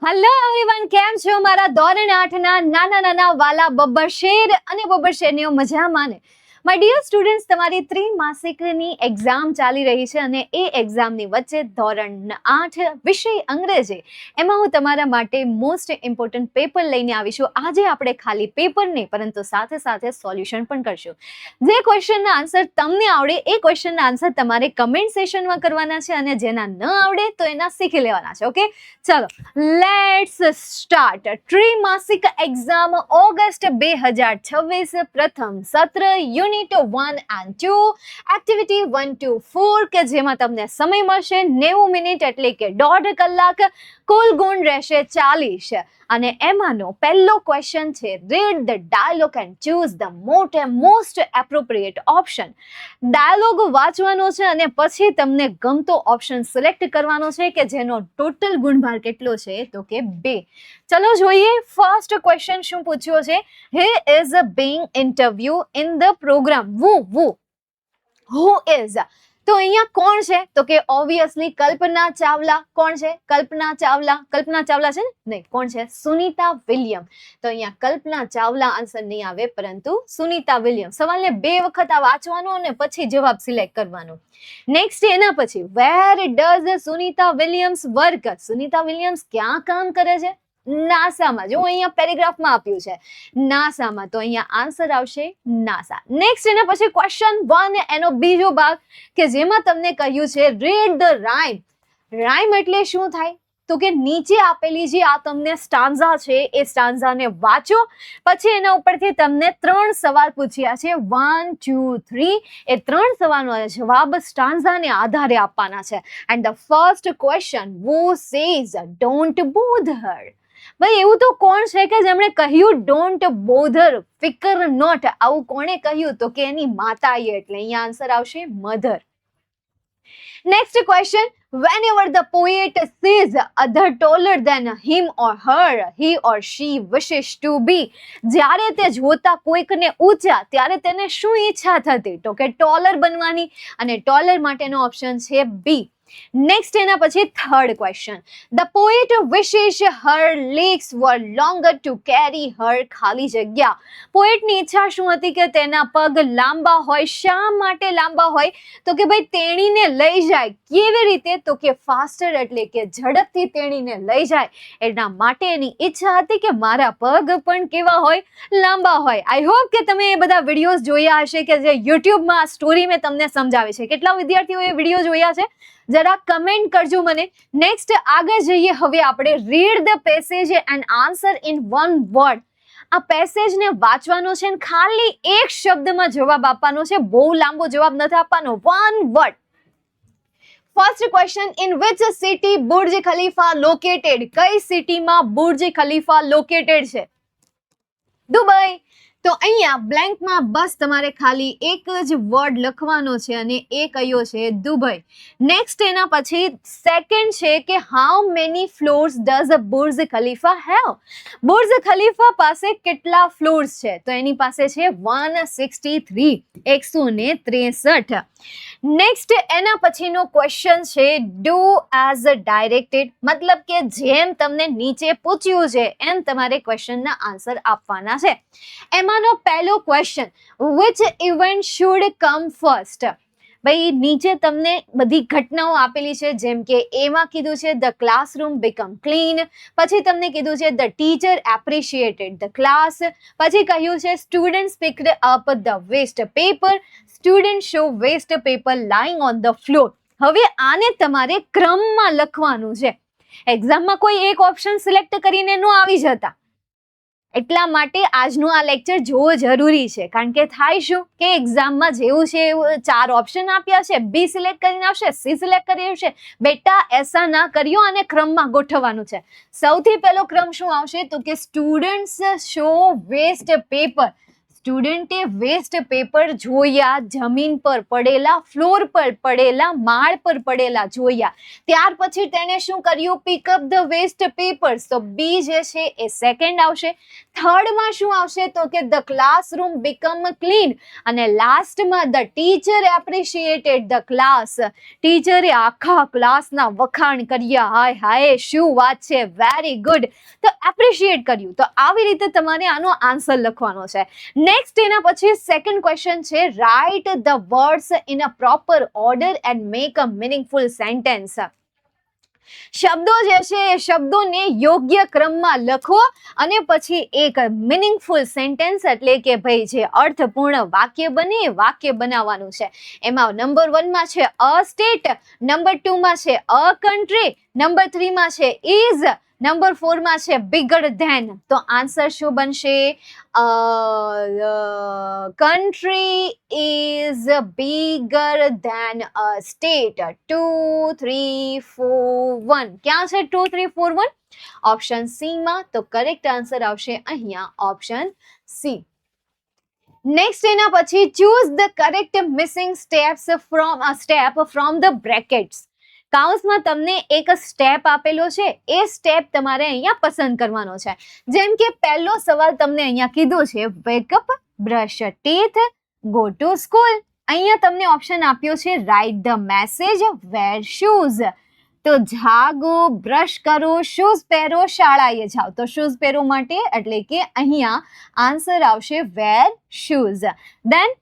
Hello everyone, કેમ છો મારા ધોરણ 8 ના નાના નાના વાલા બબ્બર શેર અને બબ્બર શેરનીઓ મજામાં ને? માય ડિયર સ્ટુડન્ટ્સ, તમારી ત્રિમાસિકની એક્ઝામ ચાલી રહી છે અને એ એક્ઝામની વચ્ચે ધોરણ 8 વિષય અંગ્રેજી, એમાં હું તમારા માટે મોસ્ટ ઇમ્પોર્ટન્ટ પેપર લઈને આવી છું. આજે આપણે ખાલી પેપર નહીં પરંતુ સાથે સાથે સોલ્યુશન પણ કરશું. જે ક્વેશ્ચનના આન્સર તમને આવડે એ ક્વેશ્ચનના આન્સર તમારે કમેન્ટ સેશનમાં કરવાના છે અને જેના ન આવડે તો એના શીખી લેવાના છે. ઓકે, ચલો લેટ્સ સ્ટાર્ટ. ત્રિમાસિક એક્ઝામ ઓગસ્ટ 2026 પ્રથમ સત્ર યુનિટ 1 and 2 એક્ટિવિટી 1 to 4 કે જેમાં તમને સમય મળશે 90 મિનિટ એટલે કે 1.5 કલાક. કુલ ગુણ રહેશે 40 અને એમાંનો પહેલો ક્વેશ્ચન છે read the dialogue and choose the most appropriate option. Dialogue વાંચવાનો છે અને પછી તમને ગમતો ઓપ્શન સિલેક્ટ કરવાનો છે કે જેનો ટોટલ ગુણભાર કેટલો છે તો કે 2. ચલો જોઈએ ફર્સ્ટ ક્વેશ્ચન શું પૂછ્યો છે. He is being interview in the programme. Who is, તો અહીંયા કોણ છે તો કે ઓબ્વિયસલી કલ્પના ચાવલા. કોણ છે? કલ્પના ચાવલા. કલ્પના ચાવલા છે ને? નહીં, કોણ છે? સુનીતા વિલિયમ. તો અહીંયા કલ્પના ચાવલા આન્સર નહીં આવે પરંતુ સુનીતા વિલિયમ. સવાલને 2 વખત આ વાંચવાનો અને પછી જવાબ સિલેક્ટ કરવાનો. નેક્સ્ટ એના પછી where does Sunita Williams work. Sunita Williams ક્યાં કામ કરે છે? નાસામાં. જો અહીંયા પેરેગ્રાફમાં આપ્યું છે નાસામાં, તો અહીંયા આન્સર આવશે નાસા. નેક્સ્ટ એના પછી ક્વેશ્ચન 1 એનો બીજો ભાગ કે જેમાં તમને કહ્યું છે રીડ ધ રાઇમ. રાઇમ એટલે શું થાય તો કે નીચે આપેલી જે આ તમને સ્ટાન્ઝા છે એ સ્ટાન્ઝાને વાંચો. પછી એના ઉપરથી તમને 3 સવાલ પૂછ્યા છે 1, 2, 3. એ 3 સવાલનો જવાબ સ્ટાન્ઝાને આધારે આપવાના છે. And the first question, who says don't bother. ભાઈ એવું તો કોણ છે કે જેમણે કહ્યું ડોન્ટ બોધર, ફિકર નોટ? આવું કોણે કહ્યું તો કે એની માતાએ, એટલે અહીંયા આન્સર આવશે mother. Next question, whenever the poet sees other taller than him or her, he or she wishes to be. જ્યારે તે જોતા કોઈકને ઊંચા ત્યારે તેને શું ઈચ્છા થતી તો કે ટોલર બનવાની, અને ટોલર માટેનો ઓપ્શન છે બી. નેક્સ્ટ એના પછી third question, the poet wishes her legs were longer to carry her. ખાલી જગ્યા. પોએટની ઈચ્છા શું હતી કે તેના પગ લાંબા હોય. શા માટે લાંબા હોય તો કે ભાઈ તેણીને લઈ જાય. કેવી રીતે તો કે ફાસ્ટર, એટલે કે ઝડપથી તેણીને લઈ જાય. એના માટે એની ઈચ્છા હતી કે મારા પગ પણ કેવા હોય? લાંબા હોય. આઈ હોપ કે તમે એ બધા વિડીયોઝ જોયા હશે કે જે યુટ્યુબમાં સ્ટોરી મેં તમને સમજાવી છે. કેટલા વિદ્યાર્થીઓએ વિડીયો જોયા છે જરા કમેન્ટ કરજો મને. નેક્સ્ટ આગળ જઈએ હવે આપણે. Read the passage and answer in 1 word. આ પેસેજને વાંચવાનો છે અને ખાલી એક શબ્દમાં જવાબ આપવાનો છે. બહુ લાંબો જવાબ નથી આપવાનો. 1 word. First question, in which city Burj Khalifa located. કઈ સિટીમાં બુર્જ ખલીફા લોકેટેડ છે? દુબઈ. તો અહીંયા બ્લેન્કમાં બસ તમારે ખાલી એક જ વર્ડ લખવાનો છે અને એ કયો છે? દુબઈ. નેક્સ્ટ એના પછી સેકન્ડ છે કે how many ફ્લોર્સ does Burj Khalifa have. Burj Khalifa પાસે કેટલા ફ્લોર્સ છે? તો એની પાસે છે 163, 163. નેક્સ્ટ એના પછીનો ક્વેશ્ચન છે ડુ એઝ ડાયરેક્ટેડ. મતલબ કે જેમ તમને નીચે પૂછ્યું છે એમ તમારે ક્વેશ્ચનના આન્સર આપવાના છે. એમાંનો પહેલો question, which event should come first. ભાઈ નીચે તમને બધી ઘટનાઓ આપેલી છે, જેમ કે એમાં કીધું છે ધ ક્લાસરૂમ બીકમ ક્લીન. પછી તમને કીધું છે the teacher appreciated the class. પછી કહ્યું છે students picked up the waste paper. Student show waste paper lying on the floor. હવે આને તમારે ક્રમમાં લખવાનું છે. એક્ઝામમાં કોઈ એક ઓપ્શન સિલેક્ટ કરીને ન આવી જતા. એટલા માટે આજનું આ લેક્ચર જોવો જરૂરી છે. કારણ કે થાય શું કે એક્ઝામમાં જેવું છે એવું 4 ઓપ્શન આપ્યા છે, બી સિલેક્ટ કરીને આવશે, સી સિલેક્ટ કરી આવશે. બેટા એસા ના કર્યો અને ક્રમમાં ગોઠવવાનું છે. સૌથી પહેલો ક્રમ શું આવશે તો કે સ્ટુડન્ટ્સ શો વેસ્ટ પેપર. સ્ટુડન્ટે વેસ્ટ પેપર જોયા, જમીન પર પડેલા, ફ્લોર પર પડેલા, માળ પર પડેલા જોયા, ત્યાર પછી તેને શું કર્યું? Pick up the waste papers. તો બી જે છે એ સેકન્ડ આવશે. થર્ડમાં શું આવશે? તો કે ધ ક્લાસરૂમ બીકમ ક્લીન. અને લાસ્ટમાં the teacher appreciated the class. ટીચરે આખા ક્લાસના વખાણ કર્યા. હાય હાય, શું વાત છે, વેરી ગુડ. તો એપ્રિશિએટ કર્યું. તો આવી રીતે તમારે આનો આન્સર લખવાનો છે. નેક્સ્ટ એના પછી સેકન્ડ ક્વેશ્ચન છે, write the words in a proper order and make a meaningful sentence. શબ્દો જે છે એ શબ્દોને યોગ્ય ક્રમમાં લખો અને પછી એક મીનિંગફુલ સેન્ટેન્સ એટલે કે ભાઈ જે અર્થપૂર્ણ વાક્ય બને એ વાક્ય બનાવવાનું છે. એમાં નંબર 1 માં છે અ સ્ટેટ, નંબર 2 માં છે અ કન્ટ્રી, નંબર 3 માં છે ઇઝ, નંબર 4 માં છે બિગર ધેન. તો આન્સર શું બનશે? Country is bigger than a state. 2 3 4 1. ક્યાં છે 2 3 4 1? ઓપ્શન સી માં. તો કરેક્ટ આન્સર આવશે અહીંયા ઓપ્શન સી. નેક્સ્ટ એના પછી choose the correct missing steps from the brackets. કાઉન્સમાં તમને એક સ્ટેપ આપેલો છે, એ સ્ટેપ તમારે અહીંયા પસંદ કરવાનો છે. જેમ કે પહેલો સવાલ તમને અહીંયા કીધું છે, wake up, brush teeth, go to school. અહીંયા તમને ઓપ્શન આપ્યો છે write the message, wear shoes. તો જાગો, બ્રશ કરો, શૂઝ પહેરો, શાળાએ જાઓ. તો શૂઝ પહેરો માટે એટલે કે અહીંયા આન્સર આવશે wear shoes. Then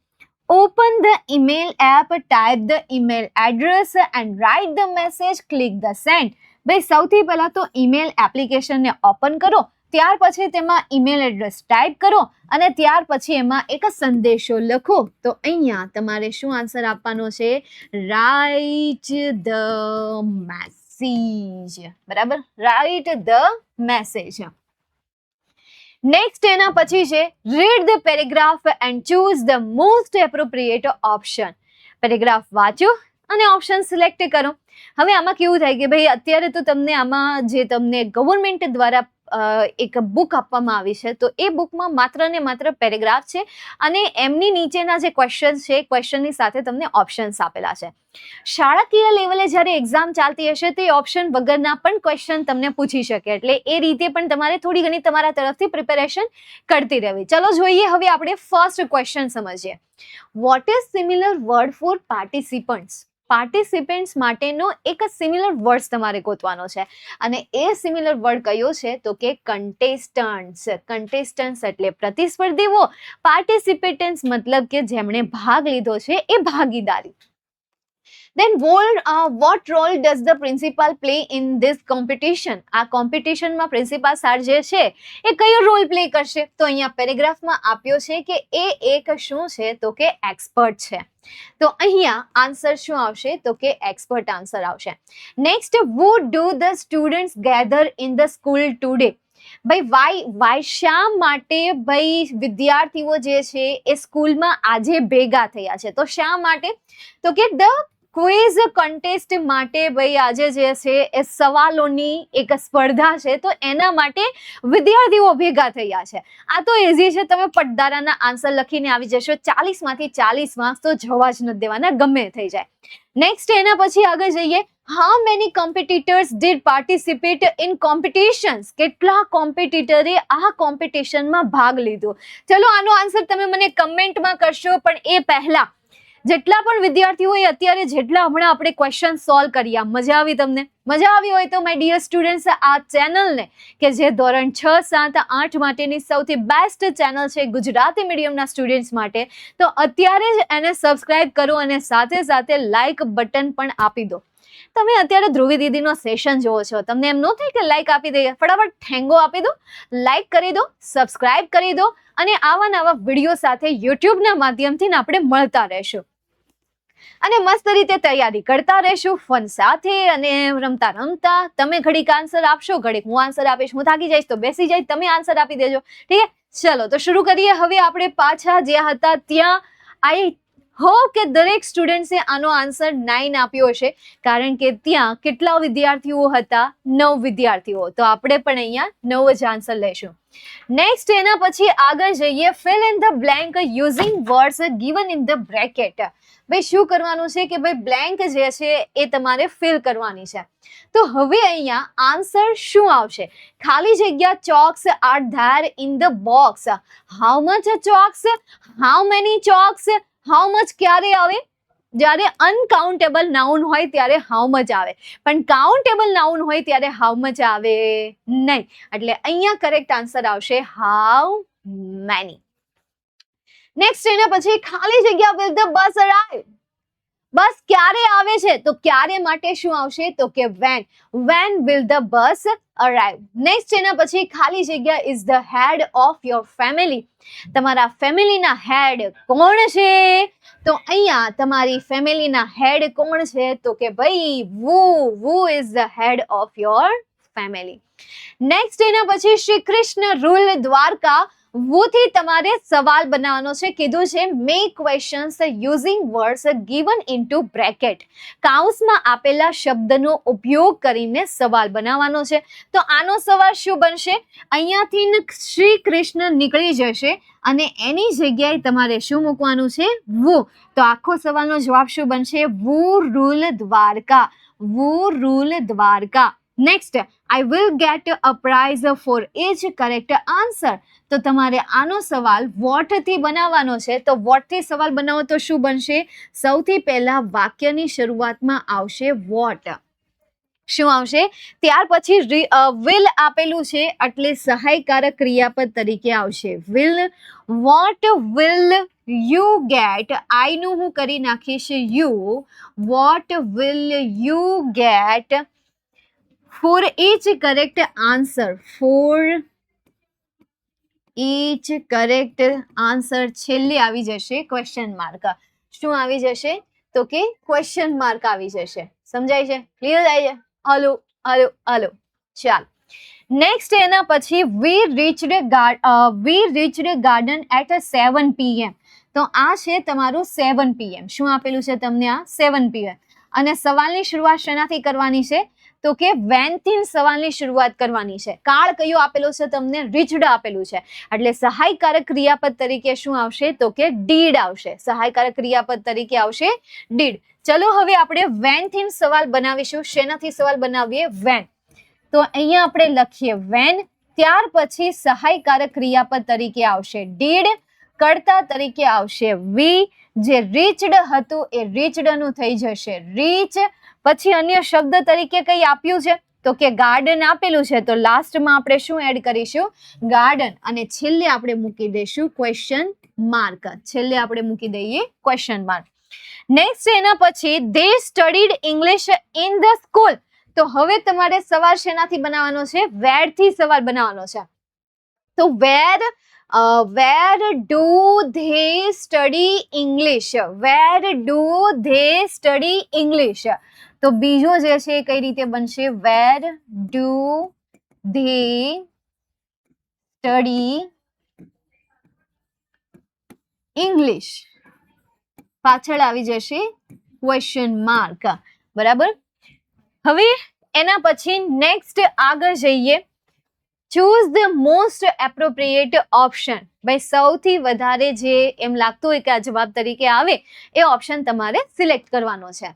open the email app, type the email address and write the message, click the send. ભાઈ સૌથી પહેલા તો ઈમેલ એપ્લિકેશનને ઓપન કરો, ત્યાર પછી તેમાં ઈમેલ એડ્રેસ ટાઈપ કરો અને ત્યાર પછી એમાં એક સંદેશો લખો. તો અહીંયા તમારે શું આન્સર આપવાનો છે? Write the message. બરાબર, રાઇટ ધ મેસેજ. નેક્સ્ટ એના પછી છે read the paragraph and choose the most appropriate option. Paragraph વાંચો અને ઓપ્શન સિલેક્ટ કરો. હવે આમાં કેવું થાય કે ભાઈ અત્યારે તો તમને આમાં જે તમને ગવર્મેન્ટ દ્વારા એક બુક આપવામાં આવી છે, તો એ બુકમાં માત્ર ને માત્ર પેરેગ્રાફ છે અને એમની નીચેના જે ક્વેશ્ચન છે એ ક્વેશ્ચનની સાથે તમને ઓપ્શન્સ આપેલા છે. શાળાકીય લેવલે જ્યારે એક્ઝામ ચાલતી હશે તો એ ઓપ્શન વગરના પણ ક્વેશ્ચન તમને પૂછી શકે, એટલે એ રીતે પણ તમારે થોડી ઘણી તમારા તરફથી પ્રિપેરેશન કરતી રહેવી. ચલો જોઈએ હવે આપણે ફર્સ્ટ ક્વેશ્ચન સમજીએ. What is similar word for participants? Participants માટેનો એક સિમિલર વર્ડ તમારે ગોતવાનો છે અને એ સિમિલર વર્ડ કયો છે? તો કે કન્ટેસ્ટન્ટ્સ. કન્ટેસ્ટન્ટ્સ એટલે પ્રતિસ્પર્ધીઓ, પાર્ટિસિપેટન્ટ્સ મતલબ કે જેમણે ભાગ લીધો છે એ ભાગીદારી. Then what role does the principal play in this competition? આ કોમ્પિટિશનમાં પ્રિન્સિપાલ સર જે છે એ કયો રોલ પ્લે કરશે? તો અહીંયા પેરેગ્રાફમાં આપ્યો છે કે એ એક શું છે? તો કે એક્સપર્ટ છે. તો અહીંયા આન્સર શું આવશે? તો કે એક્સપર્ટ આન્સર આવશે. Next, who do the students gather in the school today? ભાઈ વાય શા માટે ભાઈ વિદ્યાર્થીઓ જે છે એ સ્કૂલમાં આજે ભેગા થયા છે? તો શા માટે? તો કે ધ ક્વિઝ કોન્ટેસ્ટ માટે ભાઈ આજે જે છે એ સવાલોની એક સ્પર્ધા છે, તો એના માટે વિદ્યાર્થીઓ ભેગા થયા છે. આ તો ઇઝી છે, તમે પટદારાના આન્સર લખીને આવી જશો. 40 માંથી 40 માર્ક્સ તો જવા જ નથી દેવાના, ગમે થઈ જાય. નેક્સ્ટ એના પછી આગળ જઈએ. How many competitors did participate in competitions? કેટલા કોમ્પિટિટરે આ કોમ્પિટિશનમાં ભાગ લીધો? ચલો આનો આન્સર તમે મને કમેન્ટમાં કરશો, પણ એ પહેલા જેટલા પણ વિદ્યાર્થીઓએ અત્યારે જેટલા હમણાં આપણે ક્વેશ્ચન સોલ્વ કર્યા, મજા આવી? તમને મજા આવી હોય તો માય ડિયર સ્ટુડન્ટ્સ, આ ચેનલને કે જે ધોરણ 6, 7, 8 માટેની સૌથી બેસ્ટ ચેનલ છે ગુજરાતી મીડિયમના સ્ટુડન્ટ્સ માટે, તો અત્યારે જ એને સબસ્ક્રાઇબ કરો અને સાથે સાથે લાઇક બટન પણ આપી દો. તમે અત્યારે ધ્રુવી દીદીનો સેશન જોવો છો, તમને એમ ન થાય કે લાઇક આપી દઈએ? ફટાફટ ઠેંગો આપી દો, લાઇક કરી દો, સબસ્ક્રાઇબ કરી દો અને આવા નવા વિડીયો સાથે યુટ્યુબના માધ્યમથી આપણે મળતા રહેશું અને મસ્ત રીતે તૈયારી કરતા રહેશું ફન સાથે. અને રમતા રમતા તમે ઘડીક આન્સર આપશો, ઘડીક હું આન્સર આપીશ. હું થાકી જઈશ તો બેસી જઈશ, તમે આન્સર આપી દેજો. ઠીક છે, ચલો તો શરૂ કરીએ. હવે આપણે પાછા જ્યાં હતા ત્યાં હોપ કે દરેક સ્ટુડન્ટ્સે આનો આન્સર 9 આપ્યો હશે, કારણ કે ત્યાં કેટલા વિદ્યાર્થીઓ હતા? 9 વિદ્યાર્થીઓ. તો આપણે પણ અહીંયા 9 જ આન્સર લેશું. નેક્સ્ટ એના પછી આગળ જઈએ. Fill in the blank using words given in the bracket. ભાઈ શું કરવાનું છે કે ભાઈ બ્લેન્ક જે છે એ તમારે ફિલ કરવાની છે. તો હવે અહીંયા આન્સર શું આવશે? ખાલી જગ્યા chalks are there in the box. How much chalks? How many chalks? How much ક્યારે આવે? જ્યારે અનકાઉન્ટેબલ નાઉન હોય ત્યારે હાઉ મચ આવે, પણ કાઉન્ટેબલ નાઉન હોય ત્યારે હાઉ મચ આવે નહીં. એટલે અહીંયા કરેક્ટ આન્સર આવશે હાઉ મેની. નેક્સ્ટ એના પછી ખાલી જગ્યા વિલ ધ બસ અરાઇવ. બસ ક્યારે આવે છે? તો ક્યારે માટે શું આવશે? તો કે when. When will the bus arrive. Next એના પછી ખાલી જગ્યા is the head of your family. તમારા ફેમિલીના હેડ કોણ છે? તો અહીંયા તમારી ફેમિલીના હેડ કોણ છે? તો કે ભાઈ who is the head of your family. Next એના પછી શ્રી કૃષ્ણ રૂલ દ્વારકા. વોથી તમારે સવાલ બનાવવાનો છે. કીધું છે make questions using words given into bracket. કાઉન્સમાં આપેલા શબ્દનો ઉપયોગ કરીને સવાલ બનાવવાનો છે. તો આનો સવાલ શું બનશે? અહીંયાથી શ્રી કૃષ્ણ નીકળી જશે અને એની જગ્યાએ તમારે શું મૂકવાનું છે? વુ. તો આખો સવાલનો જવાબ શું બનશે? Who rule Dwarka. Who rule Dwarka. Next, I will get a prize for each correct answer. તો તમારે આનો સવાલ વોટ થી બનાવવાનો છે. તો વોટ થી સવાલ બનાવો તો શું બનશે? સૌથી પહેલા વાક્યની શરૂઆતમાં આવશે વોટ. શું આવશે? ત્યાર પછી વિલ આપેલું છે એટલે સહાયકારક ક્રિયાપદ તરીકે આવશે will. What will you get? I નું હું કરી નાખીશ you. What will you get for each correct answer? For each correct answer છેલ્લે આવી જશે ક્વેશ્ચન માર્ક. શું આવી જશે? તો કે ક્વેશ્ચન માર્ક આવી જશે. સમજાય છે? ક્લિયર થાય છે? Hello hello hello. ચાલ નેક્સ્ટ એના પછી વી રીચડ ગાર્ડન એટ 7 PM. તો આ છે તમારું 7 PM. શું આપેલું છે તમને? આ 7 PM. અને સવાલની શરૂઆત શેનાથી કરવાની છે? તો કે વેન થી સવાલની શરૂઆત કરવાની છે. કાળ કયો આપેલો છે તમને? રીચડ આપેલું છે. એટલે સહાયકારક ક્રિયાપદ તરીકે શું આવશે? તો કે ડીડ આવશે. સહાયકારક ક્રિયાપદ તરીકે આવશે ડીડ. ચલો હવે આપણે વેન થી સવાલ બનાવીશું. શેનાથી સવાલ બનાવીએ? વેન. તો અહીંયા આપણે લખીએ વેન. ત્યાર પછી સહાયકારક ક્રિયાપદ તરીકે આવશે ડીડ. કર્તા તરીકે આવશે વી. જે રીચડ હતું એ રીચડ નું થઈ જશે રીચ. પછી અન્ય શબ્દ તરીકે કઈ આપ્યું છે? તો કે ગાર્ડન આપેલું છે. તો લાસ્ટમાં આપણે શું એડ કરીશું? ગાર્ડન. અને છેલ્લે આપણે મૂકી દઈશું ક્વેશ્ચન માર્ક. છેલ્લે આપણે મૂકી દઈએ ક્વેશ્ચન માર્ક. નેક્સ્ટ એના પછી they studied English in the school. તો હવે તમારે સવાલ શેનાથી બનાવવાનો છે? વેર થી સવાલ બનાવવાનો છે. તો where do they study English? Where do they study English? તો બીજો જે છે કઈ રીતે બનશે? where do they study English. પાછળ આવી જશે ક્વેશ્ચન માર્ક. બરાબર. હવે એના પછી નેક્સ્ટ આગળ જઈએ. Choose the most appropriate option. ભાઈ સૌથી વધારે જે એમ લાગતું હોય કે આ જવાબ તરીકે આવે એ ઓપ્શન તમારે સિલેક્ટ કરવાનો છે.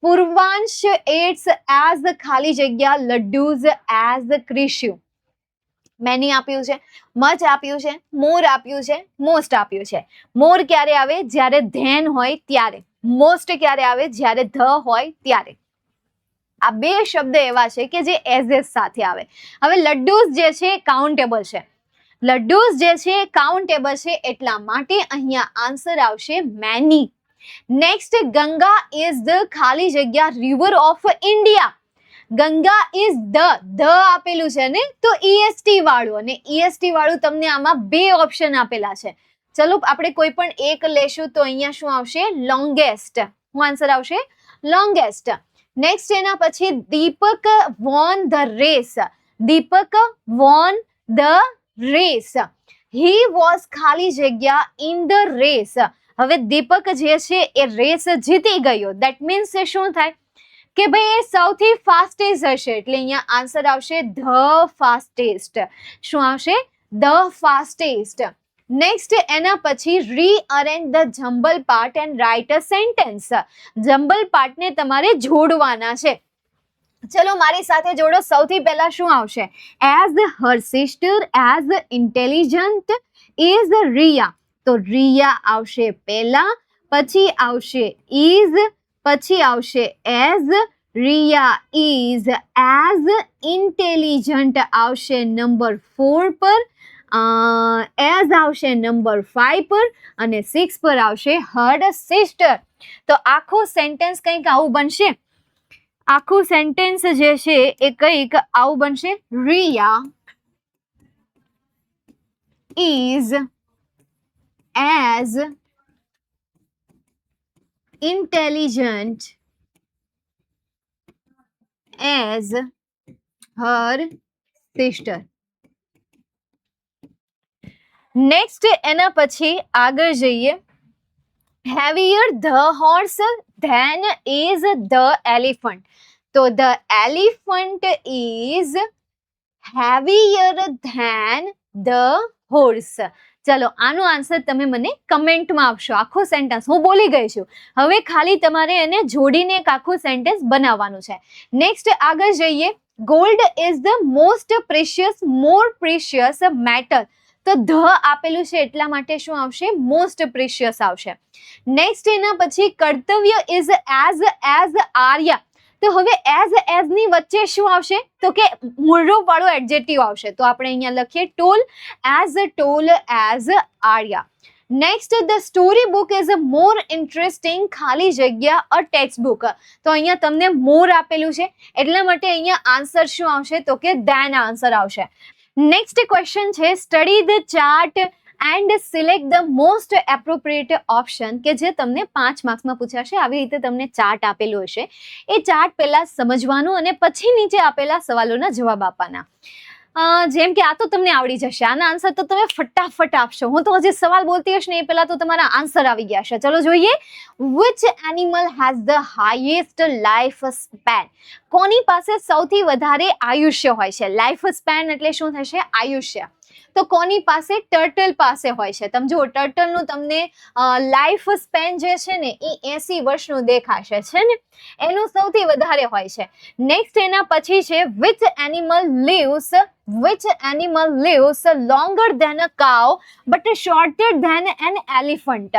પૂર્વાંશ એટ્સ એઝ ખાલી જગ્યા લડ્ડુઝ એઝ ક્રિશ્યુ. મેની આપ્યું છે, મચ આપ્યું છે, મોર આપ્યું છે, મોસ્ટ આપ્યું છે. મોર ક્યારે આવે? જ્યારે ધેન હોય ત્યારે. મોસ્ટ ક્યારે આવે? જ્યારે ધ હોય ત્યારે. આ બે શબ્દ એવા છે કે જે એઝ એઝ સાથે આવે. હવે લડ્ડુઝ જે છે કાઉન્ટેબલ છે. લડ્ડુઝ જે છે કાઉન્ટેબલ છે એટલા માટે અહીંયા આન્સર આવશે many. Next, Ganga is the ખાલી જગ્યા river of India. Ganga is the આપેલું છે ને, તો ઈએસટી વાળું, અને ઈએસટી વાળું તમને આમાં બે ઓપ્શન આપેલા છે. ચલો આપણે કોઈ પણ એક લેશું તો અહીંયા શું આવશે? લોંગેસ્ટ. શું આન્સર આવશે? લોંગેસ્ટ. નેક્સ્ટ એના પછી Deepak won the race. Deepak won the race. He was ખાલી જગ્યા ઇન ધ રેસ. હવે દીપક જે છે એ રેસ જીતી ગયો, દેટ મીન્સ શું થાય કે ભાઈ એ સૌથી ફાસ્ટેસ્ટ હશે, એટલે અહીંયા આન્સર આવશે ધ ફાસ્ટેસ્ટ. શું આવશે? The fastest. નેક્સ્ટ એના પછી rearrange the jumble part and write a sentence. Jumble પાર્ટને તમારે જોડવાના છે. ચલો મારી સાથે જોડો. સૌથી પહેલા શું આવશે? As her sister as intelligent is Riya. તો રિયા આવશે પહેલા, પછી આવશે ઇઝ, પછી આવશે as. Riya is as intelligent આવશે નંબર 4 પર, એઝ આવશે નંબર 5 પર, અને 6 પર આવશે હર સિસ્ટર. તો આખું સેન્ટેન્સ કંઈક આવું બનશે. આખું સેન્ટેન્સ જે છે એ કંઈક આવું બનશે. Riya is as intelligent as her sister. Next એના પછી આગળ જઈએ. heavier the horse than is the elephant. તો the elephant is heavier than the horse. ચલો આનો આન્સર તમે મને કમેન્ટમાં આપશો. આખો સેન્ટેન્સ હું બોલી ગઈ છું, હવે ખાલી તમારે એને જોડીને એક આખું સેન્ટેન્સ બનાવવાનું છે. નેક્સ્ટ આગળ જઈએ. Gold is the most precious, more precious metal. તો ધ આપેલું છે એટલા માટે શું આવશે? મોસ્ટ પ્રેશિયસ આવશે. નેક્સ્ટ એના પછી કર્તવ્ય ઇઝ એઝ આર્યા. તો હવે એઝ ની વચ્ચે શું આવશે? તો કે મૂળરૂપ વાળું એડજેક્ટિવ આવશે. તો આપણે અહીંયા લખીએ toll as Arya. Next the story book is more interesting ખાલી જગ્યા અ ટેક્સ્ટ બુક. તો અહીંયા તમને મોર આપેલું છે એટલા માટે અહીંયા આન્સર શું આવશે? તો કે ધેન આન્સર આવશે. નેક્સ્ટ ક્વેશ્ચન છે study the chart and select the most appropriate option, કે જે તમને 5 માર્ક્સમાં પૂછાશે. આવી રીતે તમને ચાર્ટ આપેલો હશે, એ ચાર્ટ પહેલા સમજવાનું અને પછી નીચે આપેલા સવાલોના જવાબ આપવાના. જેમ કે આ તો તમને આવડી જશે, આના આન્સર તો તમે ફટાફટ આપશો. હું તો હજી સવાલ બોલતી હશે ને એ પહેલા તો તમારા આન્સર આવી ગયા છે. ચલો જોઈએ. Which animal has the highest life span. કોની પાસે સૌથી વધારે આયુષ્ય હોય છે? લાઈફ સ્પેન એટલે શું થશે? આયુષ્ય. તો કોની પાસે? ટર્ટલ પાસે હોય છે. તમે જુઓ ટર્ટલનું તમને લાઈફ સ્પેન જે છે ને એ 80 વર્ષનું દેખાશે છે ને, એનું સૌથી વધારે હોય છે. નેક્સ્ટ એના પછી છે which animal lives longer than a cow but shorter than an elephant.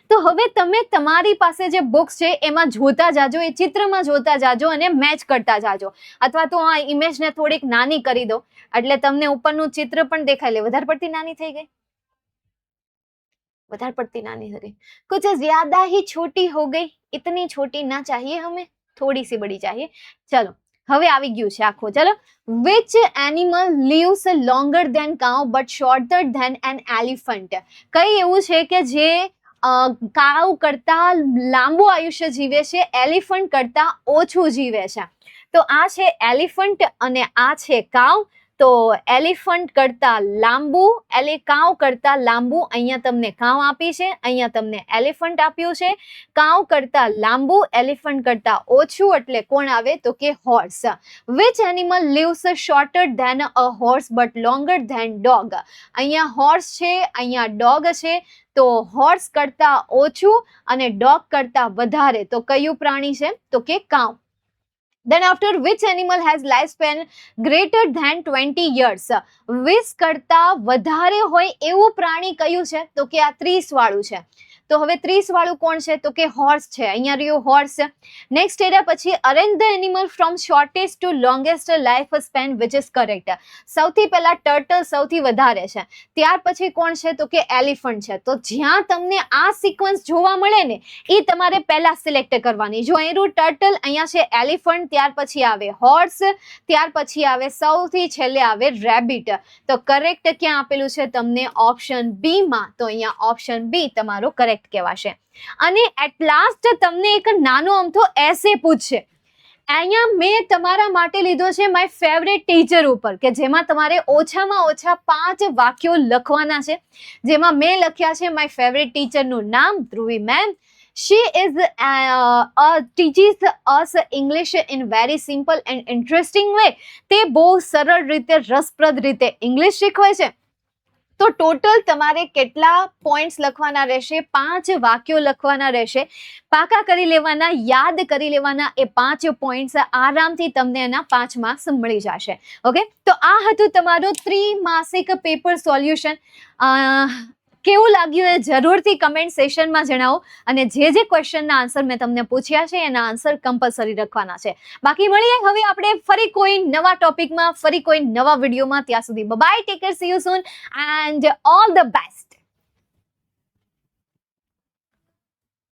તો હવે તમે તમારી પાસે જે બુક્સ છે એમાં જોતા જાજો, એ ચિત્રમાં જોતા જાજો અને મેચ કરતા જાજો. અથવા તો આ ઇમેજને થોડીક નાની કરી દો એટલે તમને ઉપરનું ચિત્ર પણ દેખાય. લે વધારે પડતી નાની થઈ ગઈ, વધારે પડતી નાની થઈ ગઈ. कुछ ज्यादा ही छोटी हो गई, इतनी छोटी ना चाहिए हमें, थोड़ी सी बड़ी चाहिए. चलो હવે આવી ગયું છે આખું. ચલો. Which animal lives longer than cow but shorter than an elephant. કઈ એવું છે કે જે કાઉ કરતા લાંબુ આયુષ્ય જીવે છે, એલિફન્ટ કરતા ઓછું જીવે છે. તો આ છે એલિફન્ટ અને આ છે કાઉ. તો એલિફન્ટ કરતા લાંબુ, કાઉ કરતા લાંબુ. અહીંયા તમને કાઉ આપી છે, અહીંયા તમને એલિફન્ટ આપ્યું છે. કાઉ કરતા લાંબુ, એલિફન્ટ કરતા ઓછું, એટલે કોણ આવે? તો કે horse. Which animal lives shorter than a horse but longer than dog. અહીંયા હોર્સ છે, અહીંયા ડોગ છે. તો હોર્સ કરતા ઓછું અને ડોગ કરતા વધારે તો કયું પ્રાણી છે? તો કે કાઉ. Then after which animal has lifespan greater than 20 years. 20 કરતા વધારે હોય એવું પ્રાણી કયું છે? તો કે આ 30 વાળું છે. તો હવે 30 વાળું કોણ છે? તો કે હોર્સ છે. અહીંયા રહ્યું હોર્સ. નેક્સ્ટ એના પછી arrange the animal from shortest to longest life span which is correct. સૌથી પહેલા ટર્ટલ સૌથી વધારે છે, ત્યાર પછી કોણ છે? તો કે એલિફન્ટ છે. તો જ્યાં તમને આ સિક્વન્સ જોવા મળે ને એ તમારે પહેલા સિલેક્ટ કરવાની. જો અહીં ટર્ટલ, અહીંયા છે એલિફન્ટ, ત્યાર પછી આવે હોર્સ, ત્યાર પછી આવે સૌથી છેલ્લે આવે રેબિટ. તો કરેક્ટ ક્યાં આપેલું છે તમને? ઓપ્શન બી માં. તો અહીંયા ઓપ્શન બી તમારો કરેક્ટ કહેવાશે. અને એટ લાસ્ટ તમને એક નાનો અમથો એસે પૂછશે. અહીંયા મેં તમારા માટે લીધો છે માય ફેવરેટ ટીચર ઉપર, કે જેમાં તમારે ઓછામાં ઓછા 5 વાક્યો લખવાના છે, જેમાં મેં લખ્યા છે માય ફેવરેટ ટીચરનું નામ Dhruvi ma'am. She is teaches us English in very simple and interesting way. તે બહુ સરળ રીતે, રસપ્રદ રીતે ઇંગ્લિશ શીખવે છે. તો ટોટલ તમારે કેટલા પોઈન્ટ્સ લખવાના રહેશે? 5 વાક્યો લખવાના રહેશે. પાકા કરી લેવાના, યાદ કરી લેવાના એ 5 પોઈન્ટ્સ. આરામથી તમને એના 5 માર્ક્સ મળી જશે. ઓકે, તો આ હતું તમારું ત્રિમાસિક પેપર સોલ્યુશન. કેવું લાગ્યું એ જરૂરથી કમેન્ટ સેશનમાં જણાવો, અને જે ક્વેશ્ચનના આન્સર મેં તમને પૂછ્યા છે એના આન્સર કમ્પલસરી લખવાના છે. બાકી મળીએ હવે આપણે ફરી કોઈ નવા ટોપિકમાં, ફરી કોઈ નવા વિડીયોમાં. ત્યાં સુધી bye, take care, see you soon and all the best.